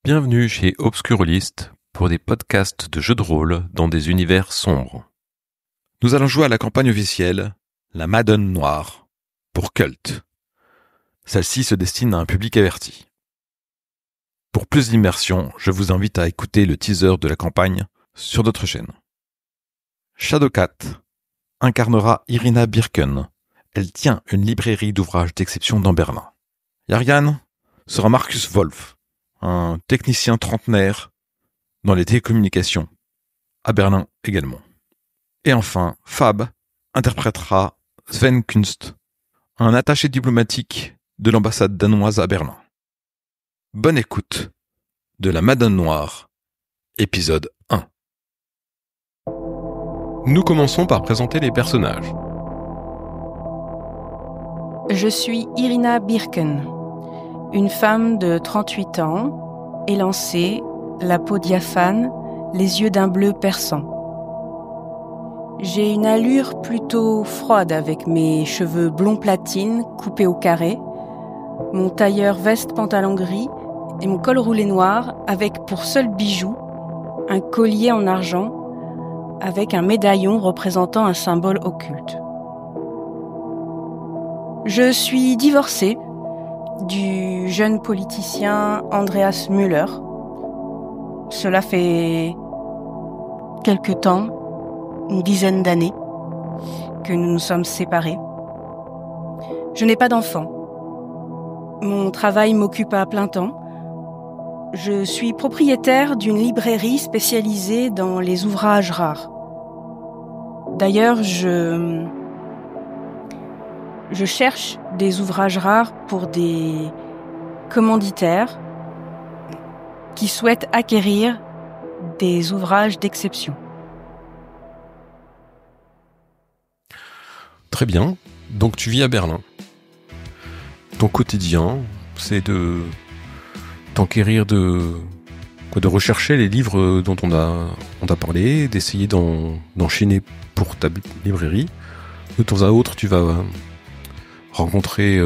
Bienvenue chez Obscurlist pour des podcasts de jeux de rôle dans des univers sombres. Nous allons jouer à la campagne officielle, la Madone Noire, pour Cult. Celle-ci se destine à un public averti. Pour plus d'immersion, je vous invite à écouter le teaser de la campagne sur notre chaîne. Shadowcat incarnera Irina Birken. Elle tient une librairie d'ouvrages d'exception dans Berlin. Yarian sera Marcus Wolf, un technicien trentenaire dans les télécommunications, à Berlin également. Et enfin, Fab interprétera Sven Kunst, un attaché diplomatique de l'ambassade danoise à Berlin. Bonne écoute de la Madone Noire, épisode 1. Nous commençons par présenter les personnages. Je suis Irina Birken, une femme de 38 ans, élancée, la peau diaphane, les yeux d'un bleu perçant. J'ai une allure plutôt froide avec mes cheveux blond platine coupés au carré, mon tailleur veste pantalon gris et mon col roulé noir avec pour seul bijou un collier en argent avec un médaillon représentant un symbole occulte. Je suis divorcée du jeune politicien Andreas Müller. Cela fait quelque temps, une dizaine d'années, que nous nous sommes séparés. Je n'ai pas d'enfant. Mon travail m'occupe à plein temps. Je suis propriétaire d'une librairie spécialisée dans les ouvrages rares. D'ailleurs, je cherche des ouvrages rares pour des commanditaires qui souhaitent acquérir des ouvrages d'exception. Très bien, donc tu vis à Berlin. Ton quotidien, c'est de t'enquérir de rechercher les livres dont on t'a parlé, d'essayer d'enchaîner pour ta librairie. De temps à autre, tu vas rencontrer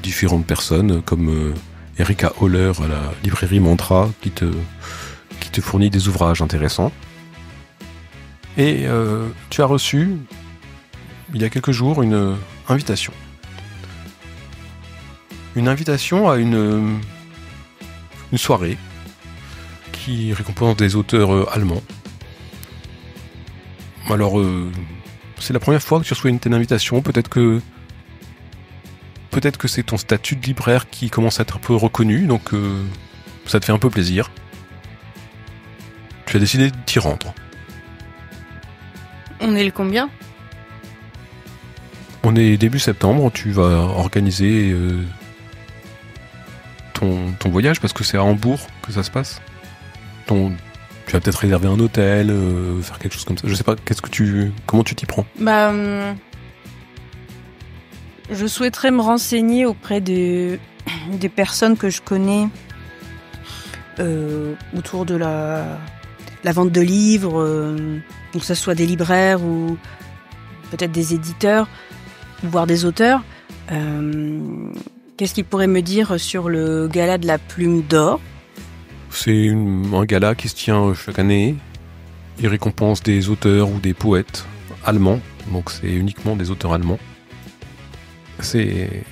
différentes personnes comme Erika Holler à la librairie Mantra qui te fournit des ouvrages intéressants. Et tu as reçu, il y a quelques jours, une invitation. Une invitation à une soirée qui récompense des auteurs allemands. Alors, c'est la première fois que tu reçois une telle invitation. Peut-être que c'est ton statut de libraire qui commence à être un peu reconnu, donc ça te fait un peu plaisir. Tu as décidé de t'y rendre. On est le combien ? On est début septembre, tu vas organiser ton voyage, parce que c'est à Hambourg que ça se passe. Tu vas peut-être réserver un hôtel, faire quelque chose comme ça. Je sais pas, comment tu t'y prends ? Je souhaiterais me renseigner auprès des personnes que je connais autour de la vente de livres, que ce soit des libraires ou peut-être des éditeurs, voire des auteurs. Qu'est-ce qu'ils pourraient me dire sur le gala de la Plume d'Or ? C'est un gala qui se tient chaque année. Il récompense des auteurs ou des poètes allemands, donc c'est uniquement des auteurs allemands. C'est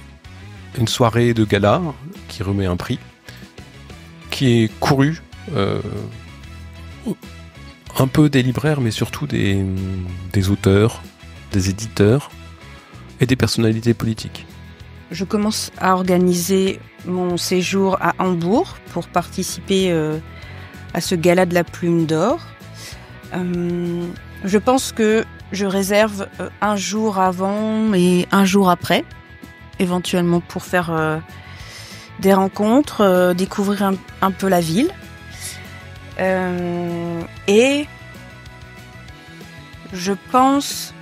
une soirée de gala qui remet un prix, qui est couru un peu des libraires, mais surtout des auteurs, des éditeurs et des personnalités politiques. Je commence à organiser mon séjour à Hambourg pour participer à ce gala de la Plume d'Or. Je pense que je réserve un jour avant et un jour après, éventuellement pour faire des rencontres, découvrir un peu la ville. Et je pense...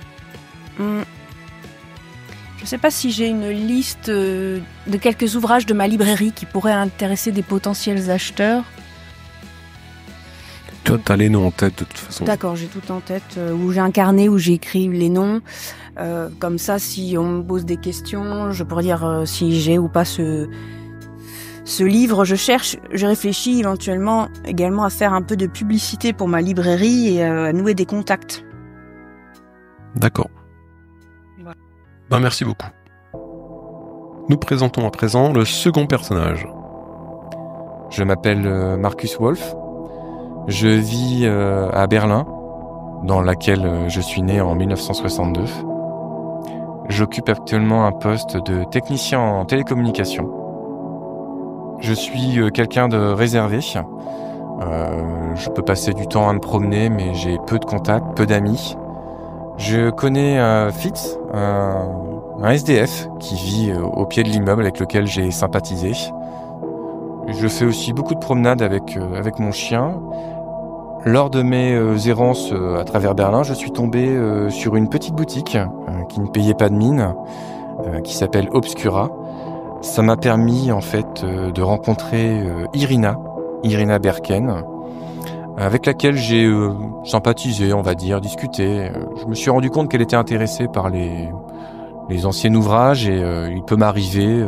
Je ne sais pas si j'ai une liste de quelques ouvrages de ma librairie qui pourraient intéresser des potentiels acheteurs. Toi, t'as les noms en tête de toute façon. D'accord, j'ai tout en tête, où j'ai un carnet où j'ai écrit les noms. Comme ça, si on me pose des questions, je pourrais dire si j'ai ou pas ce ce livre, je réfléchis éventuellement également à faire un peu de publicité pour ma librairie et à nouer des contacts. D'accord. Ouais. Merci beaucoup. Nous présentons à présent le second personnage. Je m'appelle Marcus Wolf. Je vis à Berlin, dans laquelle je suis né en 1962. J'occupe actuellement un poste de technicien en télécommunication. Je suis quelqu'un de réservé. Je peux passer du temps à me promener, mais j'ai peu de contacts, peu d'amis. Je connais Fitz, un SDF qui vit au pied de l'immeuble avec lequel j'ai sympathisé. Je fais aussi beaucoup de promenades avec mon chien. Lors de mes errances à travers Berlin, je suis tombé sur une petite boutique qui ne payait pas de mine, qui s'appelle Obscura. Ça m'a permis en fait de rencontrer Irina Birken, avec laquelle j'ai sympathisé, on va dire, discuté. Je me suis rendu compte qu'elle était intéressée par les anciens ouvrages et il peut m'arriver,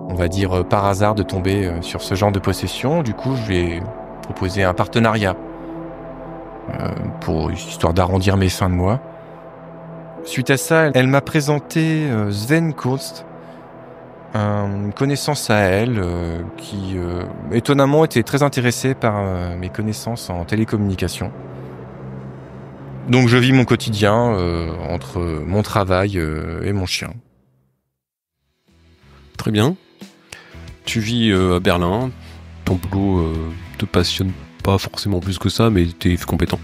on va dire par hasard, de tomber sur ce genre de possession. Du coup, je lui ai proposé un partenariat pour histoire d'arrondir mes fins de mois. Suite à ça, elle m'a présenté Sven Kunst, une connaissance à elle qui étonnamment était très intéressée par mes connaissances en télécommunication. Donc je vis mon quotidien entre mon travail et mon chien. Très bien. Tu vis à Berlin. Ton boulot te passionne pas forcément plus que ça, mais tu es compétent.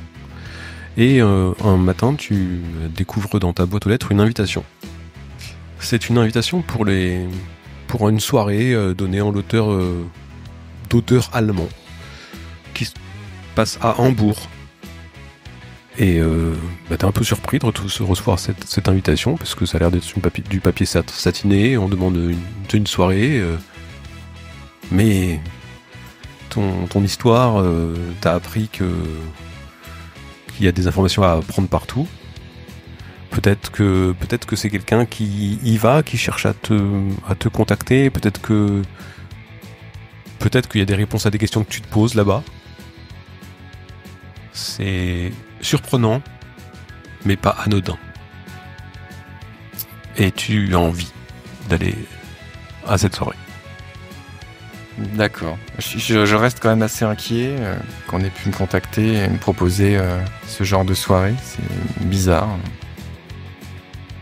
Et un matin, tu découvres dans ta boîte aux lettres une invitation. C'est une invitation pour une soirée donnée en l'auteur d'auteurs allemands qui se passe à Hambourg. Et t'es un peu surpris de recevoir cette invitation parce que ça a l'air d'être du papier satiné. On demande une soirée, mais ton histoire t'a appris qu'il y a des informations à prendre partout. Peut-être que c'est quelqu'un qui y va, qui cherche à te contacter. Peut-être qu'il y a des réponses à des questions que tu te poses là-bas. C'est surprenant, mais pas anodin. Et tu as envie d'aller à cette soirée. D'accord. Je reste quand même assez inquiet qu'on ait pu me contacter et me proposer ce genre de soirée. C'est bizarre.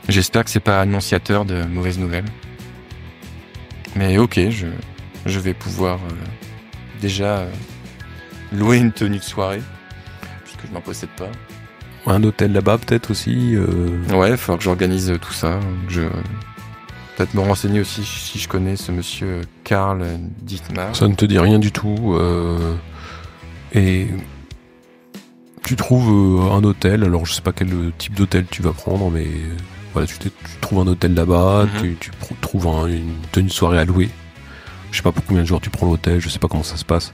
J'espère que c'est pas annonciateur de mauvaises nouvelles. Mais ok, je vais pouvoir déjà louer une tenue de soirée, puisque je n'en possède pas. Un hôtel là-bas peut-être aussi Ouais, il va falloir que j'organise tout ça. Peut-être me renseigner aussi si je connais ce monsieur Karl Dittmar. Ça ne te dit rien du tout. Et tu trouves un hôtel. Alors je sais pas quel type d'hôtel tu vas prendre, mais voilà, tu trouves un hôtel là-bas. Tu trouves une tenue de soirée à louer. Je sais pas pour combien de jours tu prends l'hôtel. Je sais pas comment ça se passe.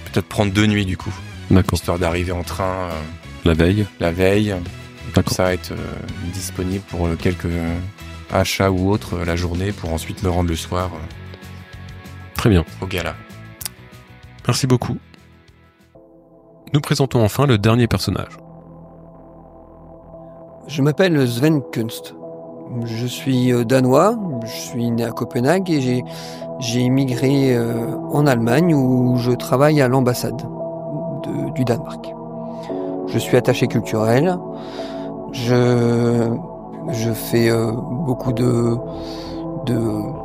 Peut-être prendre 2 nuits du coup. D'accord. Histoire d'arriver en train la veille. Comme ça être disponible pour quelques achats ou autres la journée pour ensuite me rendre le soir très bien au gala. Merci beaucoup. Nous présentons enfin le dernier personnage. Je m'appelle Sven Kunst. Je suis danois, je suis né à Copenhague et j'ai immigré en Allemagne où je travaille à l'ambassade du Danemark. Je suis attaché culturel. Je fais beaucoup de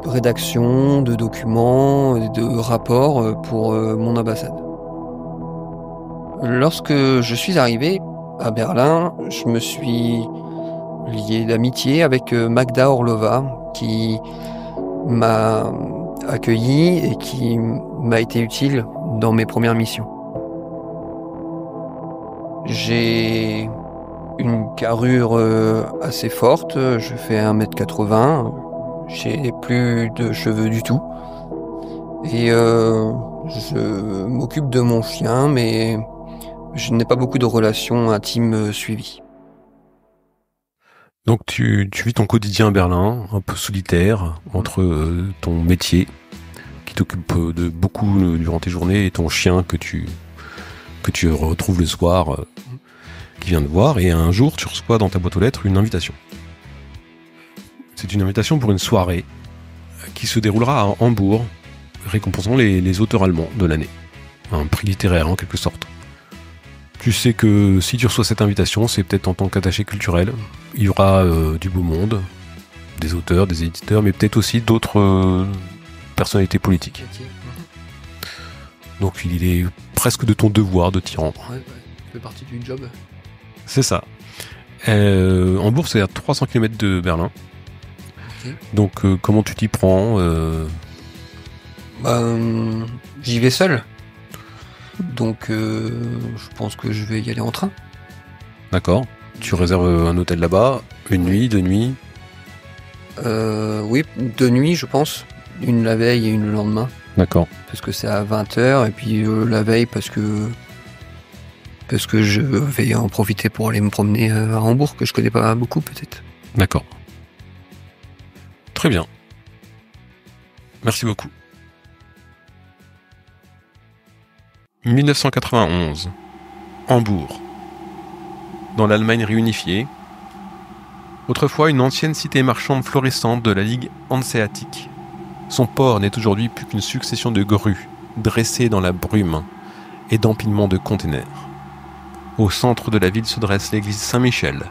rédaction, de documents, de rapports pour mon ambassade. Lorsque je suis arrivé à Berlin, je me suis lié d'amitié avec Magda Orlova qui m'a accueilli et qui m'a été utile dans mes premières missions. J'ai une carrure assez forte, je fais 1m80, j'ai plus de cheveux du tout. Et je m'occupe de mon chien, mais je n'ai pas beaucoup de relations intimes suivies. Donc tu vis ton quotidien à Berlin, un peu solitaire, entre ton métier qui t'occupe de beaucoup durant tes journées, et ton chien que tu retrouves le soir, qui vient te voir, et un jour tu reçois dans ta boîte aux lettres une invitation. C'est une invitation pour une soirée qui se déroulera à Hambourg, récompensant les auteurs allemands de l'année. Un prix littéraire en quelque sorte. Tu sais que si tu reçois cette invitation, c'est peut-être en tant qu'attaché culturel. Il y aura du beau monde, des auteurs, des éditeurs, mais peut-être aussi d'autres personnalités politiques. Donc il est presque de ton devoir de t'y rendre. Ouais, ça fait partie du job. C'est ça. Hambourg, c'est à 300 km de Berlin. Okay. Donc comment tu t'y prends J'y vais seul. Donc je pense que je vais y aller en train. D'accord. Tu réserves un hôtel là-bas, une nuit, 2 nuits? Oui, 2 nuits je pense. Une la veille et une le lendemain. D'accord. Parce que c'est à 20h et puis la veille parce que je vais en profiter pour aller me promener à Hambourg, que je connais pas beaucoup peut-être. D'accord. Très bien. Merci beaucoup. 1991. Hambourg. Dans l'Allemagne réunifiée. Autrefois une ancienne cité marchande florissante de la Ligue hanséatique. Son port n'est aujourd'hui plus qu'une succession de grues dressées dans la brume et d'empilements de containers. Au centre de la ville se dresse l'église Saint-Michel.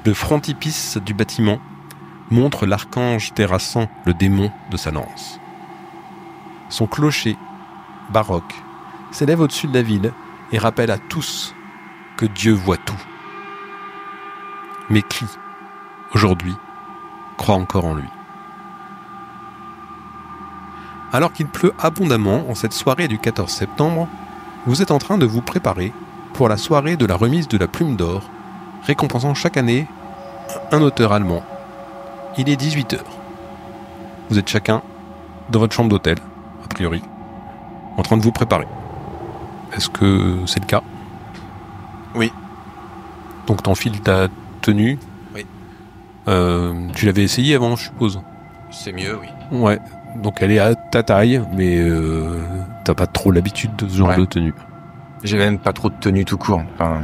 Le frontispice du bâtiment montre l'archange terrassant le démon de sa lance. Son clocher, baroque, s'élève au-dessus de la ville et rappelle à tous que Dieu voit tout. Mais qui, aujourd'hui, croit encore en lui? Alors qu'il pleut abondamment en cette soirée du 14 septembre, vous êtes en train de vous préparer pour la soirée de la remise de la Plume d'Or, récompensant chaque année un auteur allemand. Il est 18h. Vous êtes chacun dans votre chambre d'hôtel, a priori, en train de vous préparer. Est-ce que c'est le cas? Oui. Donc t'enfiles ta tenue. Oui. Tu l'avais essayé avant, je suppose. C'est mieux, oui. Ouais. Donc elle est à ta taille, mais t'as pas trop l'habitude de ce genre de tenue. J'ai même pas trop de tenue tout court. Enfin,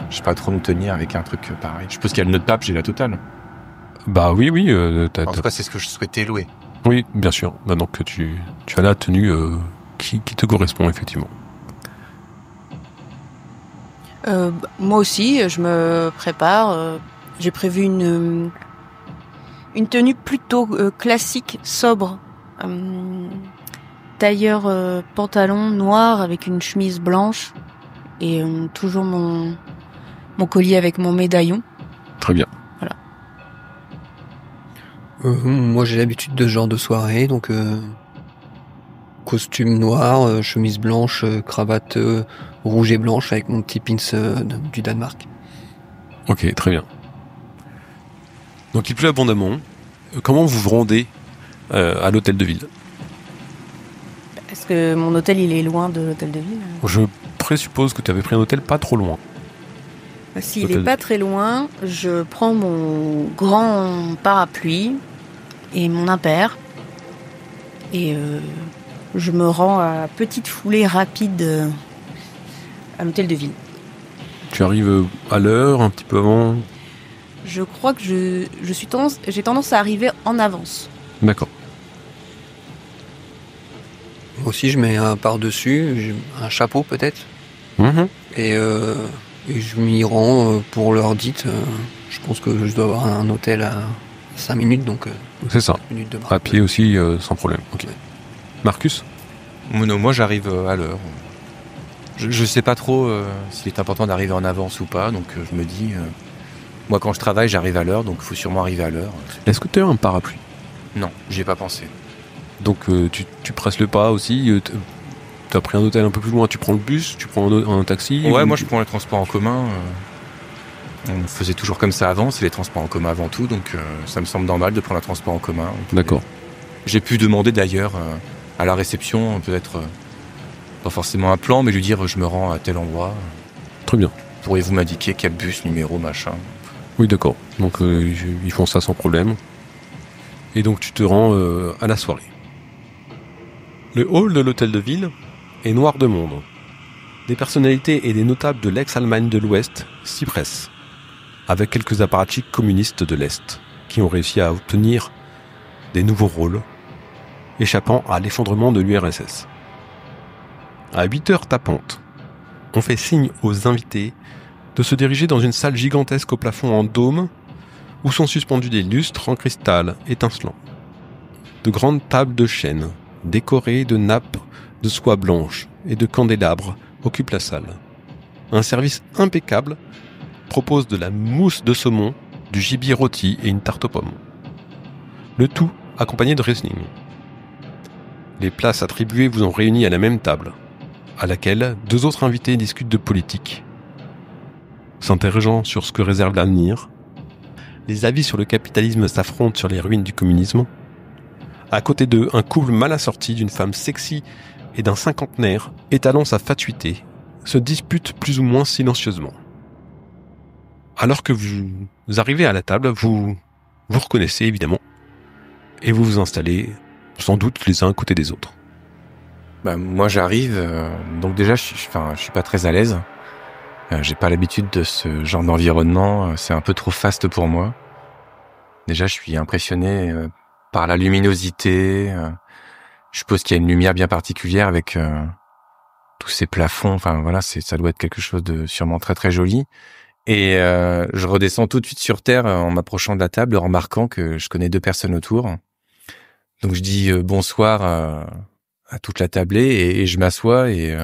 je sais pas trop me tenir avec un truc pareil. Je suppose qu'il y a le nœud de pape, j'ai la totale. Bah oui. En tout cas, c'est ce que je souhaitais louer. Oui, bien sûr. Bah donc tu as la tenue qui te correspond effectivement. Moi aussi, je me prépare. J'ai prévu une tenue plutôt classique, sobre. Tailleur pantalon noir avec une chemise blanche et toujours mon collier avec mon médaillon. Très bien. Voilà. Moi j'ai l'habitude de ce genre de soirée, donc costume noir, chemise blanche, cravate rouge et blanche avec mon petit pins du Danemark. Ok, très bien. Donc il pleut abondamment. Comment vous vous rendez à l'hôtel de ville? Est-ce que mon hôtel il est loin de l'hôtel de ville? Je présuppose que tu avais pris un hôtel pas trop loin. S'il est pas très loin, je prends mon grand parapluie et mon impair et je me rends à petite foulée rapide à l'hôtel de ville. Tu arrives à l'heure, un petit peu avant? Je crois que j'ai tendance à arriver en avance. D'accord. Moi aussi je mets un par-dessus, un chapeau peut-être, et je m'y rends pour l'heure dite. Je pense que je dois avoir un hôtel à 5 minutes, donc c'est ça. 5 minutes de marche. À pied aussi, sans problème. Ok. Ouais. Marcus? Non, moi j'arrive à l'heure. Je sais pas trop s'il est important d'arriver en avance ou pas, donc je me dis... moi quand je travaille, j'arrive à l'heure, donc il faut sûrement arriver à l'heure. Est-ce que tu as un parapluie? Non, j'y ai pas pensé. Donc tu presses le pas aussi, tu as pris un hôtel un peu plus loin, tu prends le bus, tu prends un taxi? Ouais, moi je prends les transports en commun. On faisait toujours comme ça avant, c'est les transports en commun avant tout, donc ça me semble normal de prendre un transport en commun. D'accord. J'ai pu demander d'ailleurs à la réception, peut-être pas forcément un plan, mais lui dire je me rends à tel endroit. Très bien. Pourriez-vous m'indiquer quel bus, numéro, machin? Oui, d'accord. Donc ils font ça sans problème. Et donc tu te rends à la soirée. Le hall de l'hôtel de ville est noir de monde. Des personnalités et des notables de l'ex-Allemagne de l'Ouest s'y pressent, avec quelques apparatchiks communistes de l'Est qui ont réussi à obtenir des nouveaux rôles, échappant à l'effondrement de l'URSS. À 8h tapantes, on fait signe aux invités de se diriger dans une salle gigantesque au plafond en dôme où sont suspendus des lustres en cristal étincelants. De grandes tables de chêne, décorées de nappes de soie blanche et de candélabres, occupent la salle. Un service impeccable propose de la mousse de saumon, du gibier rôti et une tarte aux pommes. Le tout accompagné de Riesling. Les places attribuées vous ont réunis à la même table, à laquelle 2 autres invités discutent de politique, s'interrogeant sur ce que réserve l'avenir. Les avis sur le capitalisme s'affrontent sur les ruines du communisme. À côté d'eux, un couple mal assorti d'une femme sexy et d'un cinquantenaire, étalant sa fatuité, se dispute plus ou moins silencieusement. Alors que vous arrivez à la table, vous reconnaissez évidemment, et vous vous installez sans doute les uns à côté des autres. Moi j'arrive, donc déjà je suis pas très à l'aise. J'ai pas l'habitude de ce genre d'environnement, c'est un peu trop faste pour moi. Déjà je suis impressionné par la luminosité. Je suppose qu'il y a une lumière bien particulière avec tous ces plafonds. Enfin voilà, ça doit être quelque chose de sûrement très très joli. Et je redescends tout de suite sur terre en m'approchant de la table, remarquant que je connais 2 personnes autour. Donc je dis bonsoir à toute la tablée et je m'assois et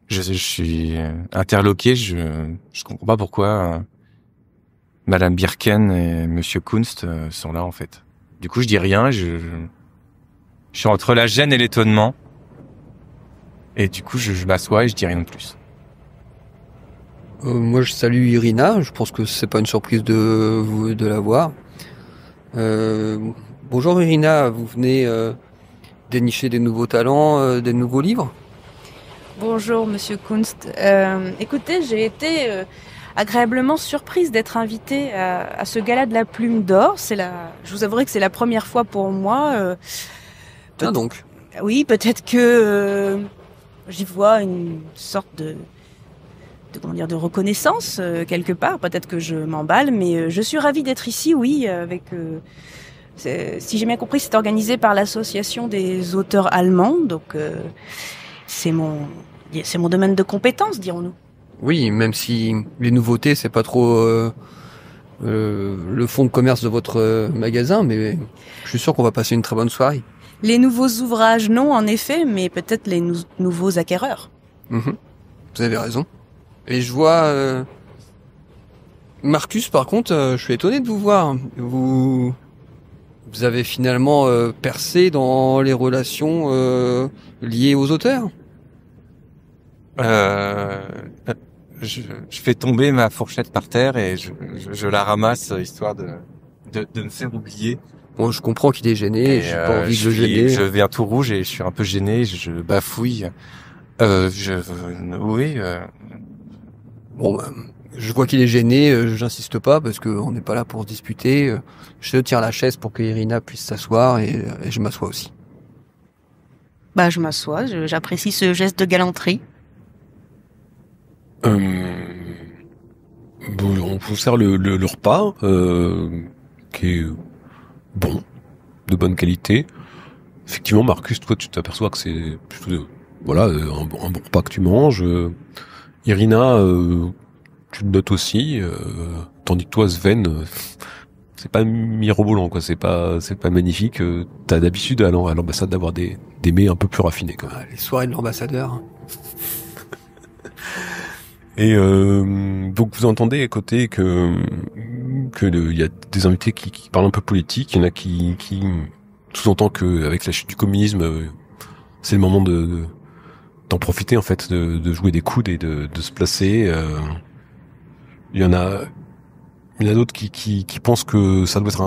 je suis interloqué. Je comprends pas pourquoi Madame Birken et Monsieur Kunst sont là en fait. Du coup je dis rien. Je suis entre la gêne et l'étonnement. Et du coup je m'assois et je dis rien de plus. Moi, je salue Irina. Je pense que c'est pas une surprise de la voir. Bonjour Irina, vous venez dénicher des nouveaux talents, des nouveaux livres? Bonjour Monsieur Kunst. Écoutez, j'ai été agréablement surprise d'être invitée à ce gala de la Plume d'Or. Je vous avouerai que c'est la première fois pour moi. Ah donc. Oui, peut-être que j'y vois une sorte de reconnaissance quelque part. Peut-être que je m'emballe, mais je suis ravie d'être ici, oui, avec... si j'ai bien compris, c'est organisé par l'association des auteurs allemands, donc c'est mon domaine de compétence, dirons-nous. Oui, même si les nouveautés, c'est pas trop le fonds de commerce de votre magasin, mais je suis sûr qu'on va passer une très bonne soirée. Les nouveaux ouvrages, non, en effet, mais peut-être les nouveaux acquéreurs. Vous avez raison. Et je vois... Marcus, par contre, je suis étonné de vous voir. Vous avez finalement percé dans les relations liées aux auteurs. Je fais tomber ma fourchette par terre et je la ramasse histoire de me faire oublier. Bon, je comprends qu'il est gêné, j'ai pas envie de le gêner. Je viens tout rouge et je suis un peu gêné, je bafouille. Oui. Bon, je vois qu'il est gêné, j'insiste pas parce qu'on n'est pas là pour se disputer. Je tire la chaise pour que Irina puisse s'asseoir et je m'assois aussi. Je m'assois, j'apprécie ce geste de galanterie. On vous sert le repas, qui est bon, de bonne qualité. Effectivement, Marcus, toi, tu t'aperçois que c'est plutôt, un bon repas que tu manges. Irina, tu le notes aussi, tandis que toi, Sven, c'est pas mirobolant, quoi. C'est pas magnifique. T'as d'habitude à l'ambassade d'avoir des mets un peu plus raffinés, quoi. Les soirées de l'ambassadeur. Et donc vous entendez à côté que il y a des invités qui parlent un peu politique, il y en a qui sous-entend que avec la chute du communisme, c'est le moment d'en profiter en fait, de jouer des coudes et de se placer. Il y en a d'autres qui pensent que ça doit être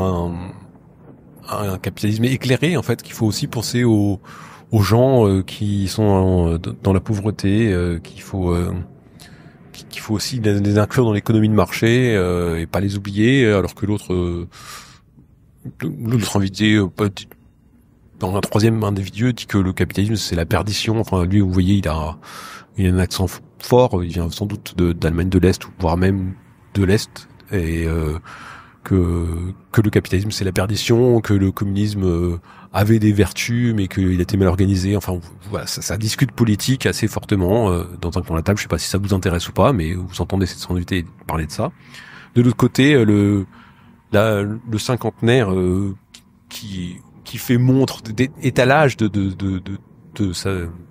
un capitalisme éclairé en fait, qu'il faut aussi penser aux gens qui sont dans la pauvreté, qu'il faut aussi les inclure dans l'économie de marché et pas les oublier, alors que l'autre invité dans un troisième individu dit que le capitalisme c'est la perdition. Enfin, lui, vous voyez, il a un accent fort. Il vient sans doute d'Allemagne de l'Est, ou voire même de l'Est, et que le capitalisme c'est la perdition, que le communisme avait des vertus, mais qu'il était mal organisé. Enfin, voilà, ça discute politique assez fortement dans un coin de la table. Je sais pas si ça vous intéresse ou pas, mais vous entendez cette invité parler de ça. De l'autre côté, le cinquantenaire qui fait montre d'étalage de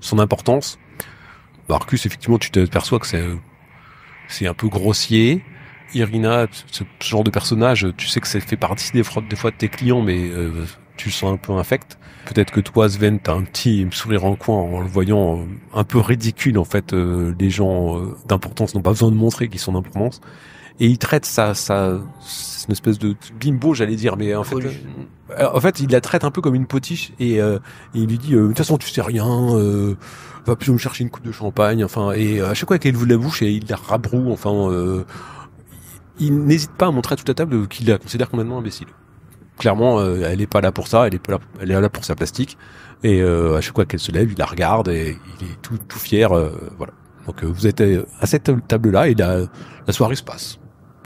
son importance. Marcus, effectivement, tu t'aperçois que c'est un peu grossier. Irina, ce genre de personnage, tu sais que ça fait partie des fois de tes clients, mais tu le sens un peu infect. Peut-être que toi, Sven, t'as un petit sourire en coin en le voyant un peu ridicule. En fait, les gens d'importance n'ont pas besoin de montrer qu'ils sont d'importance. Et il traite ça, c'est une espèce de bimbo, j'allais dire, mais en fait, il la traite un peu comme une potiche, et il lui dit, de toute façon, tu sais rien, va plutôt me chercher une coupe de champagne, enfin, et à chaque fois qu'elle ouvre la bouche, et il la rabroue, enfin, il n'hésite pas à montrer à toute la table qu'il la considère complètement imbécile. Clairement, elle est pas là pour ça, elle est là pour sa plastique, et à chaque fois qu'elle se lève, il la regarde, et il est tout fier, voilà. Donc vous êtes à cette table-là, et la soirée se passe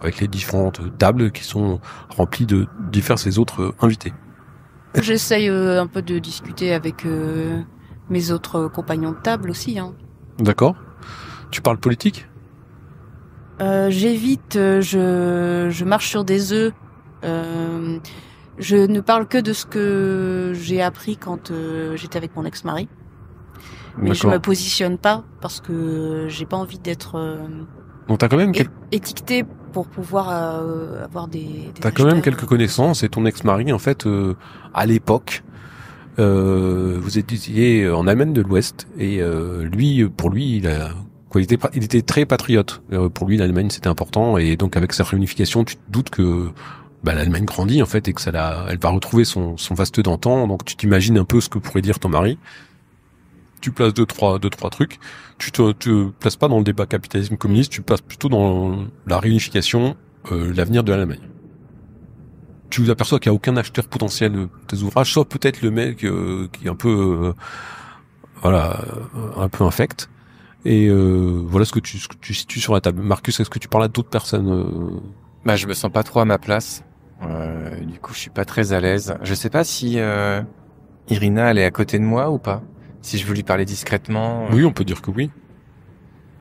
avec les différentes tables qui sont remplies de divers autres invités. J'essaye un peu de discuter avec mes autres compagnons de table aussi. Hein. D'accord. Tu parles politique ? J'évite, je marche sur des œufs. Je ne parle que de ce que j'ai appris quand j'étais avec mon ex-mari. Mais je me positionne pas parce que j'ai pas envie d'être donc t'as quand même étiquetée pour pouvoir avoir des t'as quand même quelques connaissances, et ton ex-mari en fait à l'époque vous étiez en Allemagne de l'Ouest, et pour lui il était très patriote. Pour lui l'Allemagne c'était important, et donc avec sa réunification tu te doutes que l'Allemagne grandit en fait, et que elle va retrouver son vaste d'antan. Donc tu t'imagines un peu ce que pourrait dire ton mari. Tu places deux, trois trucs. Tu te places pas dans le débat capitalisme communiste, tu passes plutôt dans la réunification, l'avenir de l'Allemagne. Tu vous aperçois qu'il n'y a aucun acheteur potentiel de tes ouvrages, sauf peut-être le mec qui est un peu, un peu infect. Et voilà ce que tu situes sur la table. Marcus, est-ce que tu parles à d'autres personnes Je me sens pas trop à ma place. Du coup, je suis pas très à l'aise. Je sais pas si Irina, elle est à côté de moi ou pas. Si je veux lui parler discrètement. Oui, on peut dire que oui.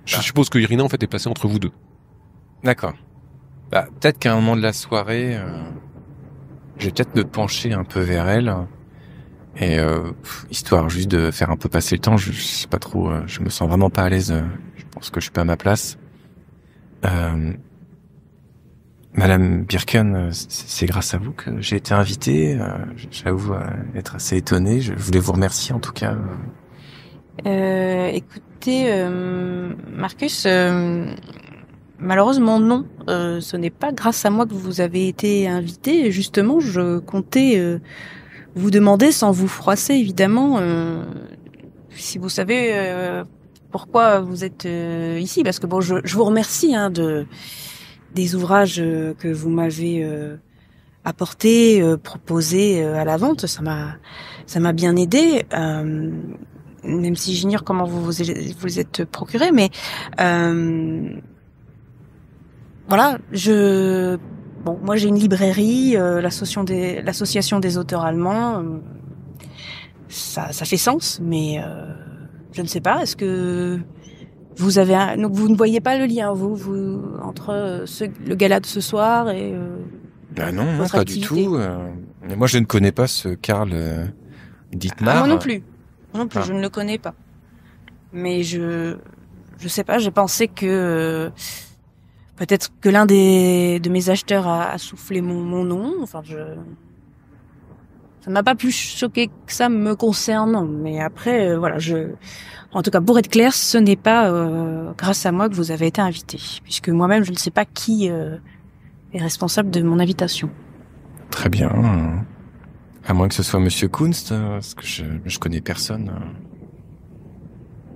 Je suppose que Irina, en fait, est placée entre vous deux. D'accord. Peut-être qu'à un moment de la soirée, je vais peut-être me pencher un peu vers elle, et histoire juste de faire un peu passer le temps. Je sais pas trop. Je me sens vraiment pas à l'aise. Je pense que je suis pas à ma place. Madame Birken, c'est grâce à vous que j'ai été invité. J'avoue être assez étonné. Je voulais vous remercier en tout cas. Écoutez, Marcus, malheureusement non. Ce n'est pas grâce à moi que vous avez été invité. Justement, je comptais vous demander, sans vous froisser évidemment, si vous savez pourquoi vous êtes ici. Parce que bon, je vous remercie des ouvrages que vous m'avez apportés, proposés à la vente. Ça m'a bien aidé, même si j'ignore comment vous êtes procuré, mais voilà, moi j'ai une librairie, l'association des auteurs allemands, ça fait sens, mais je ne sais pas, est-ce que vous ne voyez pas le lien, vous entre le gala de ce soir et non, pas du tout. Moi, je ne connais pas ce Karl Dittmar. Moi non plus, je ne le connais pas. Mais je sais pas, j'ai pensé que peut-être que l'un de mes acheteurs a soufflé mon nom. Enfin, ça m'a pas plus choqué que ça me concernant. Mais après, voilà, en tout cas, pour être clair, ce n'est pas grâce à moi que vous avez été invité, puisque moi-même, je ne sais pas qui est responsable de mon invitation. Très bien. À moins que ce soit Monsieur Kunst, parce que je connais personne.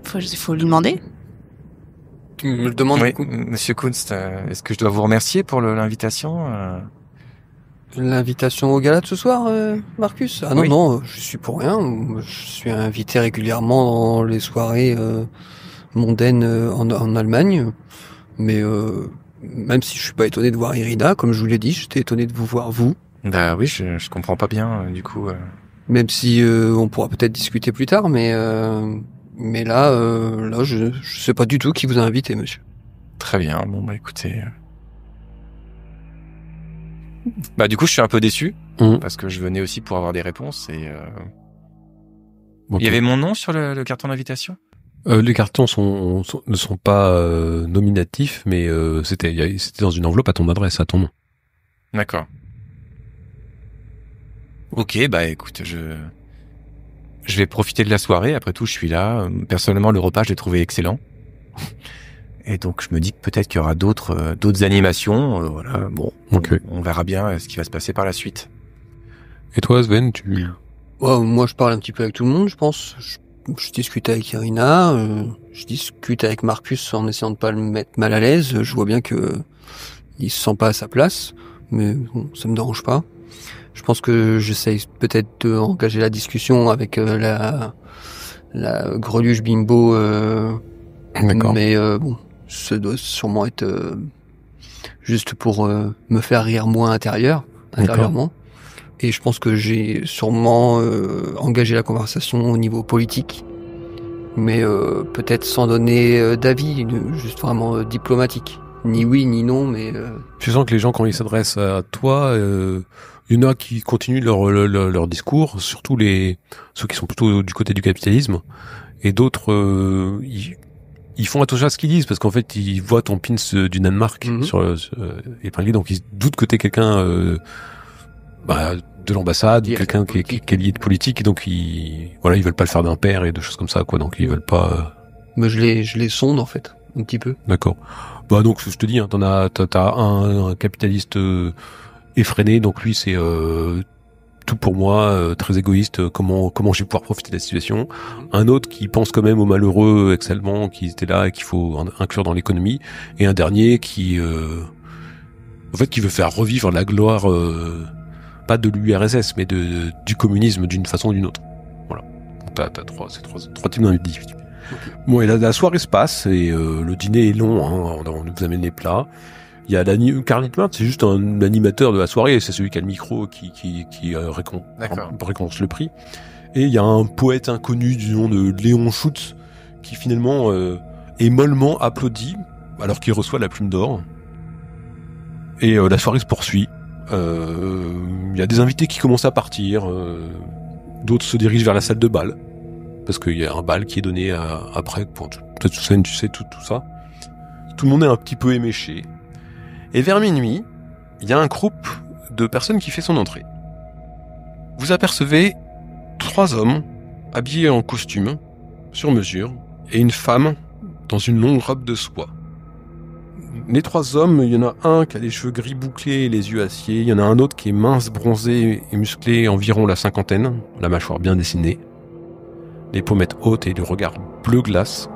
Faut lui demander. Tu me le demandes. Oui, Monsieur Kunst, est-ce que je dois vous remercier pour l'invitation L'invitation au gala de ce soir, Marcus? Ah non, Oui. non, je suis pour rien. Je suis invité régulièrement dans les soirées mondaines en Allemagne. Mais même si je suis pas étonné de voir Irina, comme je vous l'ai dit, j'étais étonné de vous voir vous. Bah oui, je comprends pas bien, du coup. Même si on pourra peut-être discuter plus tard, mais là, je sais pas du tout qui vous a invité, monsieur. Très bien, bon bah écoutez... Bah du coup, je suis un peu déçu, parce que je venais aussi pour avoir des réponses, et... Ok. Il y avait mon nom sur le carton d'invitation? Les cartons ne sont pas nominatifs, mais c'était dans une enveloppe à ton adresse, à ton nom. D'accord. Ok, bah écoute, je vais profiter de la soirée. Après tout, je suis là. Personnellement, le repas, je l'ai trouvé excellent. Et donc, je me dis que peut-être qu'il y aura d'autres animations. Voilà, bon, Ok. on verra bien ce qui va se passer par la suite. Et toi, Sven, Moi, je parle un petit peu avec tout le monde, je pense. Je discute avec Irina, je discute avec Marcus en essayant de pas le mettre mal à l'aise. Je vois bien que il se sent pas à sa place, mais bon, ça me dérange pas. Je pense que j'essaye peut-être d'engager la discussion avec la greluche bimbo, D'accord. mais bon, ça doit sûrement être juste pour me faire rire moi intérieurement. Et je pense que j'ai sûrement engagé la conversation au niveau politique, mais peut-être sans donner d'avis, juste vraiment diplomatique. Ni oui, ni non, mais... Tu sens que les gens, quand ils s'adressent à toi, il y en a qui continuent leur discours, surtout ceux qui sont plutôt du côté du capitalisme, et d'autres, ils font attention à ce qu'ils disent, parce qu'en fait, ils voient ton pins du Danemark sur épinglé, donc ils se doutent que t'es quelqu'un de l'ambassade, quelqu'un qui est lié de politique, et donc ils veulent pas le faire d'un père et de choses comme ça, quoi, donc ils veulent pas... Mais je les sonde, en fait, un petit peu. D'accord. Bah donc je te dis, hein, t'as un capitaliste effréné, donc lui c'est tout pour moi, très égoïste, comment je vais pouvoir profiter de la situation. Un autre qui pense quand même aux malheureux ex-allemands qui étaient là et qu'il faut inclure dans l'économie, et un dernier qui veut faire revivre la gloire pas de l'URSS mais du communisme d'une façon ou d'une autre. Voilà. T'as trois types d'individus. Okay. Bon, et la soirée se passe, et le dîner est long, hein, on vous amène les plats. Il y a Karl Littmann, c'est juste un animateur de la soirée, c'est celui qui a le micro qui récompense le prix. Et il y a un poète inconnu du nom de Léon Schutz qui finalement est mollement applaudi alors qu'il reçoit la Plume d'Or. Et la soirée se poursuit. Il y a des invités qui commencent à partir, d'autres se dirigent vers la salle de bal. Parce qu'il y a un bal qui est donné après, pour peut-être tu sais tout ça. Tout le monde est un petit peu éméché. Et vers minuit, il y a un groupe de personnes qui fait son entrée. Vous apercevez 3 hommes habillés en costume, sur mesure, et une femme dans une longue robe de soie. Les 3 hommes, il y en a un qui a les cheveux gris bouclés et les yeux aciers. Il y en a un autre qui est mince, bronzé et musclé, environ la cinquantaine, la mâchoire bien dessinée. Les pommettes hautes et le regard bleu glace.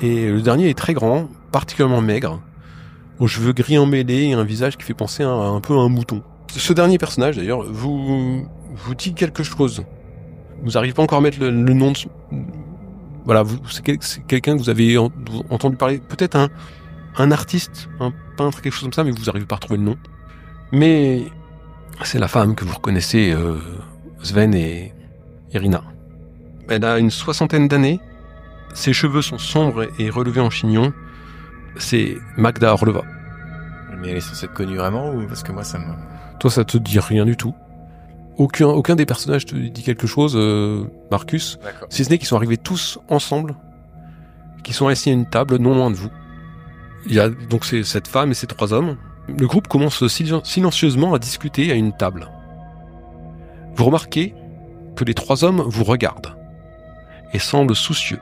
Et le dernier est très grand, particulièrement maigre, aux cheveux gris emmêlés et un visage qui fait penser un peu à un mouton. Ce dernier personnage, d'ailleurs, vous dit quelque chose. Vous n'arrivez pas encore à mettre le nom de... Voilà, c'est quelqu'un que vous avez entendu parler, peut-être un artiste, un peintre, quelque chose comme ça, mais vous n'arrivez pas à retrouver le nom. Mais c'est la femme que vous reconnaissez, Sven et Irina. Elle a une 60aine d'années, ses cheveux sont sombres et relevés en chignon. C'est Magda Orlova. Mais elle est censée être connue vraiment, ou parce que moi ça me... Toi ça te dit rien du tout. Aucun des personnages te dit quelque chose, Marcus. D'accord. Si ce n'est qu'ils sont arrivés tous ensemble, qu'ils sont assis à une table non loin de vous. Il y a donc cette femme et ces 3 hommes. Le groupe commence silencieusement à discuter à une table. Vous remarquez que les 3 hommes vous regardent et semblent soucieux,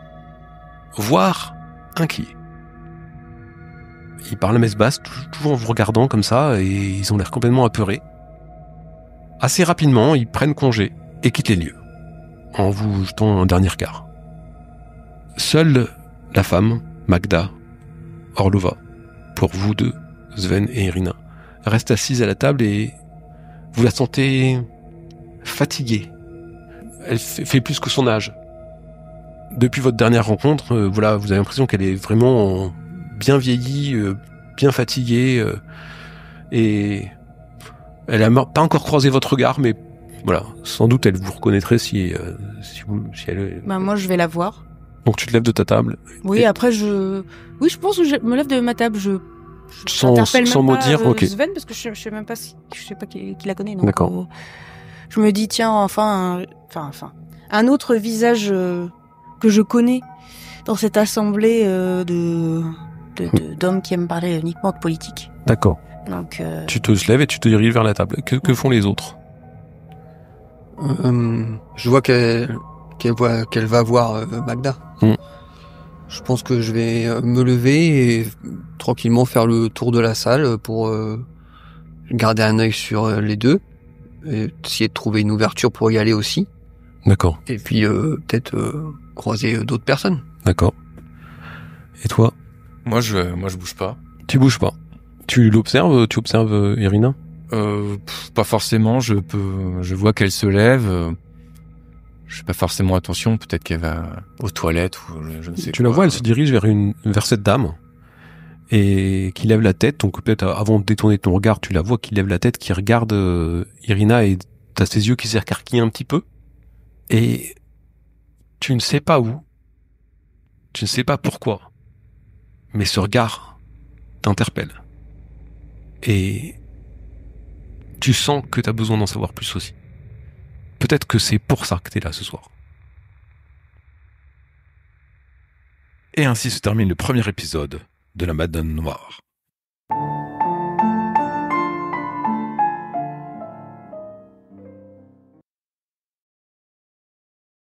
voire inquiets. Ils parlent à messe basse, toujours en vous regardant comme ça, et ils ont l'air complètement apeurés. Assez rapidement, ils prennent congé et quittent les lieux, en vous jetant un dernier regard. Seule la femme, Magda Orlova, pour vous deux, Sven et Irina, reste assise à la table et Vous la sentez fatiguée. Elle fait plus que son âge. Depuis votre dernière rencontre, voilà, vous avez l'impression qu'elle est vraiment bien vieillie, bien fatiguée, et elle a pas encore croisé votre regard, mais voilà, sans doute elle vous reconnaîtrait si elle. Moi, je vais la voir. Donc tu te lèves de ta table. Oui, après je pense que je me lève de ma table. Sans mot dire, ok. Sven, parce que je sais même pas qui la connaît. Donc, d'accord. Je me dis tiens, enfin, un autre visage que je connais dans cette assemblée d'hommes qui aiment parler uniquement de politique. D'accord. Donc tu te lèves et tu te diriges vers la table. Que font les autres? Je vois qu'elle va voir Magda. Je pense que je vais me lever et tranquillement faire le tour de la salle pour garder un œil sur les deux, et essayer de trouver une ouverture pour y aller aussi. D'accord. Et puis peut-être croiser d'autres personnes. D'accord. Et toi? Moi je bouge pas. Tu bouges pas. Tu l'observes? Tu observes Irina? Pas forcément. Je vois qu'elle se lève. Je fais pas forcément attention. Peut-être qu'elle va aux toilettes ou je ne sais. Tu la vois, elle se dirige vers cette dame et qui lève la tête. Donc peut-être avant de détourner ton regard, tu la vois qui lève la tête, qui regarde Irina, et t'as ses yeux qui s'écarquillent un petit peu. Et tu ne sais pas où, tu ne sais pas pourquoi, mais ce regard t'interpelle. Et tu sens que t'as besoin d'en savoir plus aussi. Peut-être que c'est pour ça que t'es là ce soir. Et ainsi se termine le premier épisode de La Madone Noire.